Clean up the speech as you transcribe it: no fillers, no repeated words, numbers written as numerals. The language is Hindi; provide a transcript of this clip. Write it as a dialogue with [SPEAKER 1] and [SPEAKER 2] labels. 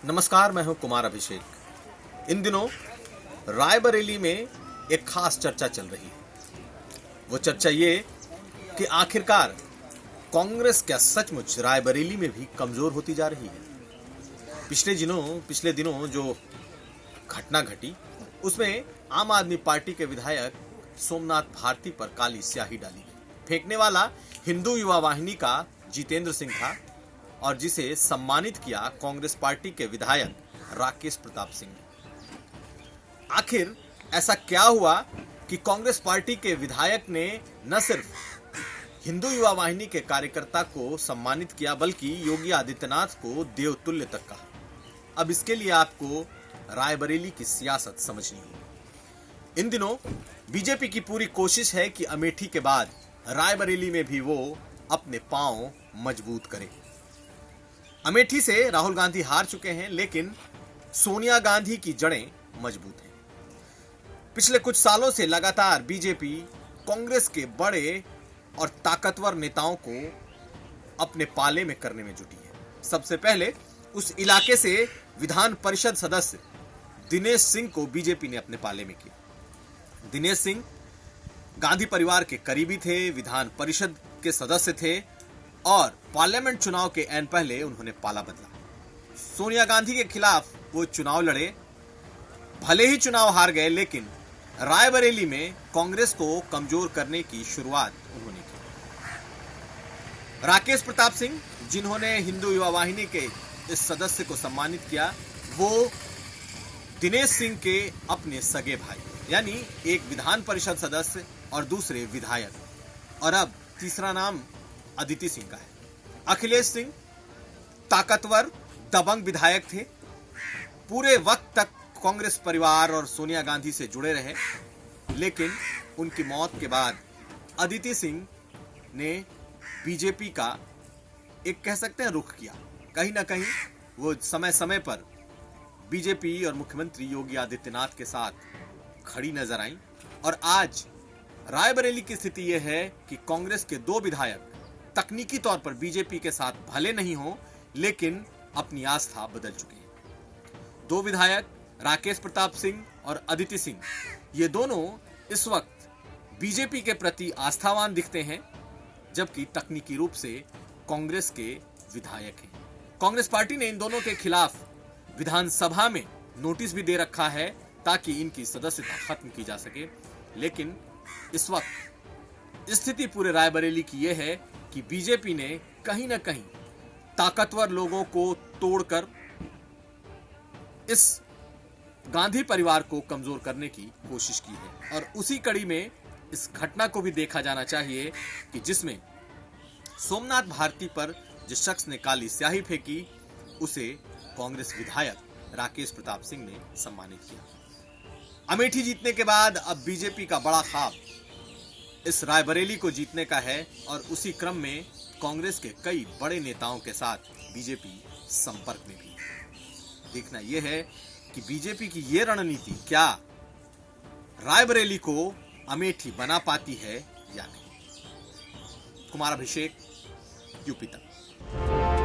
[SPEAKER 1] नमस्कार, मैं हूं कुमार अभिषेक। इन दिनों रायबरेली में एक खास चर्चा चल रही है। वो चर्चा ये कि आखिरकार कांग्रेस क्या सचमुच रायबरेली में भी कमजोर होती जा रही है। पिछले दिनों जो घटना घटी उसमें आम आदमी पार्टी के विधायक सोमनाथ भारती पर काली स्याही डाली गई। फेंकने वाला हिंदू युवा वाहिनी का जितेंद्र सिंह था और जिसे सम्मानित किया कांग्रेस पार्टी के विधायक राकेश प्रताप सिंह ने। आखिर ऐसा क्या हुआ कि कांग्रेस पार्टी के विधायक ने न सिर्फ हिंदू युवा वाहिनी के कार्यकर्ता को सम्मानित किया बल्कि योगी आदित्यनाथ को देवतुल्य तक कहा। अब इसके लिए आपको रायबरेली की सियासत समझनी होगी। इन दिनों बीजेपी की पूरी कोशिश है कि अमेठी के बाद रायबरेली में भी वो अपने पांव मजबूत करे। अमेठी से राहुल गांधी हार चुके हैं, लेकिन सोनिया गांधी की जड़ें मजबूत हैं। पिछले कुछ सालों से लगातार बीजेपी कांग्रेस के बड़े और ताकतवर नेताओं को अपने पाले में करने में जुटी है। सबसे पहले उस इलाके से विधान परिषद सदस्य दिनेश सिंह को बीजेपी ने अपने पाले में किया। दिनेश सिंह गांधी परिवार के करीबी थे, विधान परिषद के सदस्य थे और पार्लियामेंट चुनाव के ऐन पहले उन्होंने पाला बदला। सोनिया गांधी के खिलाफ वो चुनाव लड़े, भले ही चुनाव हार गए, लेकिन रायबरेली में कांग्रेस को कमजोर करने की शुरुआत उन्होंने की। राकेश प्रताप सिंह, जिन्होंने हिंदू युवा वाहिनी के इस सदस्य को सम्मानित किया, वो दिनेश सिंह के अपने सगे भाई, यानी एक विधान परिषद सदस्य और दूसरे विधायक, और अब तीसरा नाम अदिति सिंह का है। अखिलेश सिंह ताकतवर दबंग विधायक थे, पूरे वक्त तक कांग्रेस परिवार और सोनिया गांधी से जुड़े रहे, लेकिन उनकी मौत के बाद अदिति सिंह ने बीजेपी का एक कह सकते हैं रुख किया। कहीं ना कहीं वो समय समय पर बीजेपी और मुख्यमंत्री योगी आदित्यनाथ के साथ खड़ी नजर आई और आज रायबरेली की स्थिति यह है कि कांग्रेस के दो विधायक तकनीकी तौर पर बीजेपी के साथ भले नहीं हो, लेकिन अपनी आस्था बदल चुके हैं। दो विधायक राकेश प्रताप सिंह और अदिति सिंह, ये दोनों इस वक्त बीजेपी के प्रति आस्थावान दिखते हैं, जबकि तकनीकी रूप से कांग्रेस के विधायक हैं। कांग्रेस पार्टी ने इन दोनों के खिलाफ विधानसभा में नोटिस भी दे रखा है ताकि इनकी सदस्यता खत्म की जा सके, लेकिन इस वक्त स्थिति पूरे रायबरेली की यह है कि बीजेपी ने कहीं ना कहीं ताकतवर लोगों को तोड़कर इस गांधी परिवार को कमजोर करने की कोशिश की है। और उसी कड़ी में इस घटना को भी देखा जाना चाहिए कि जिसमें सोमनाथ भारती पर जिस शख्स ने काली स्याही फेंकी, उसे कांग्रेस विधायक राकेश प्रताप सिंह ने सम्मानित किया। अमेठी जीतने के बाद अब बीजेपी का बड़ा ख्वाब इस रायबरेली को जीतने का है और उसी क्रम में कांग्रेस के कई बड़े नेताओं के साथ बीजेपी संपर्क में भी। देखना यह है कि बीजेपी की यह रणनीति क्या रायबरेली को अमेठी बना पाती है या नहीं। कुमार अभिषेक, यूपी तक।